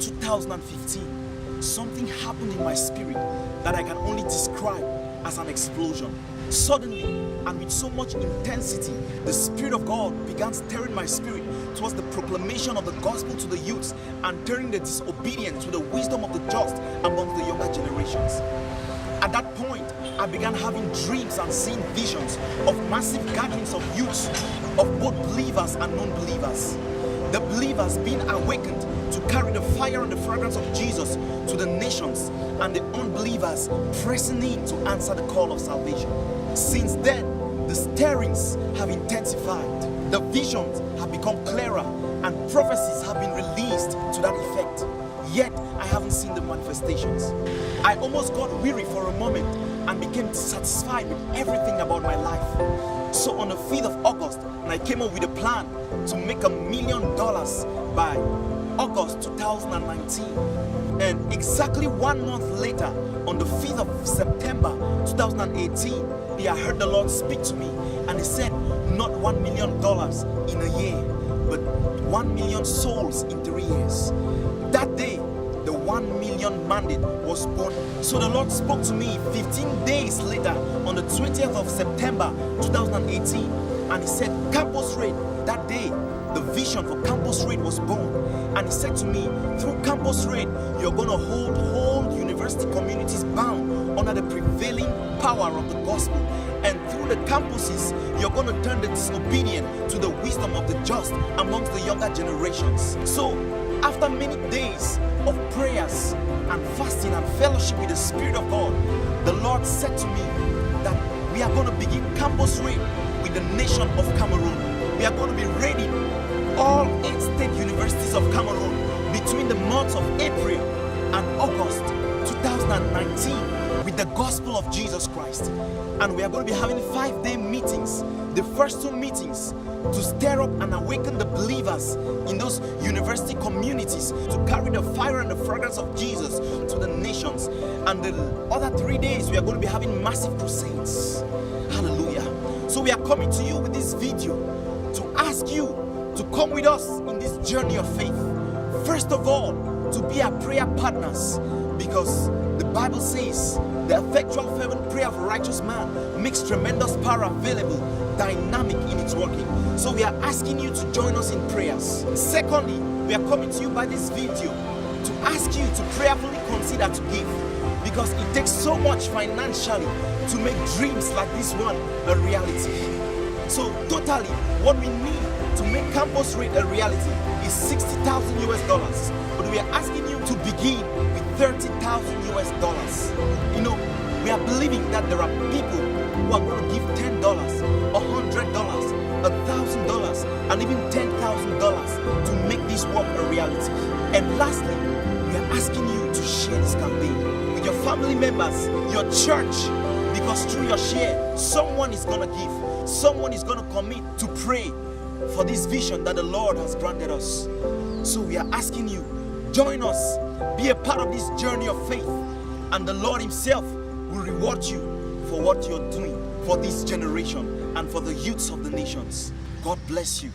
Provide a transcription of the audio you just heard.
2015, something happened in my spirit that I can only describe as an explosion. Suddenly, and with so much intensity, the Spirit of God began stirring my spirit towards the proclamation of the gospel to the youths and turning the disobedient to the wisdom of the just amongst the younger generations. At that point, I began having dreams and seeing visions of massive gatherings of youths, of both believers and non-believers. The believers being awakened to carry the fire and the fragrance of Jesus to the nations, and the unbelievers pressing in to answer the call of salvation. Since then, the stirrings have intensified, the visions have become clearer, and prophecies have been released to that effect. Yet, I haven't seen the manifestations. I almost got weary for a moment and became dissatisfied with everything about my life. So on the 5th of August, I came up with a plan to make $1 million by August 2019. And exactly 1 month later, on the 5th of September 2018, I heard the Lord speak to me, and He said, not $1 million in a year, but 1 million souls in 3 years. That day, the 1 million mandate was born. So the Lord spoke to me 15 days later on the 20th of September 2018, and He said, CampusRaid. That day, the vision for CampusRaid was born. And He said to me, through CampusRaid, you're going to hold whole university communities bound under the prevailing power of the gospel. And through the campuses, you're going to turn the disobedient to the wisdom of the just amongst the younger generations. So, after many days of prayers and fasting and fellowship with the Spirit of God, the Lord said to me that we are going to begin CampusRaid with the nation of Cameroon. We are going to be raiding all 8 state universities of Cameroon between the months of April and August 2019 with the gospel of Jesus Christ. And we are going to be having 5-day meetings. The first 2 meetings to stir up and awaken the believers in those university communities to carry the fire and the fragrance of Jesus to the nations. And the other 3 days we are going to be having massive crusades. Hallelujah. So we are coming to you with this video to ask you to come with us in this journey of faith. First of all, to be our prayer partners, because the Bible says the effectual fervent prayer of a righteous man makes tremendous power available, dynamic in its working. So we are asking you to join us in prayers. Secondly, we are coming to you by this video to ask you to prayerfully consider to give, because it takes so much financially to make dreams like this one a reality. So totally, what we need to make CampusRaid a reality is $60,000 US. But we are asking you to begin with $30,000 US. You know, we are believing that there are people who are going to give $10, $100, $1,000, and even $10,000 to make this work a reality. And lastly, we are asking you to share this campaign with your family members, your church, because through your share, someone is going to give, someone is going to commit to pray for this vision that the Lord has granted us. So we are asking you, join us, be a part of this journey of faith, and the Lord Himself will reward you for what you're doing for this generation and for the youths of the nations. God bless you.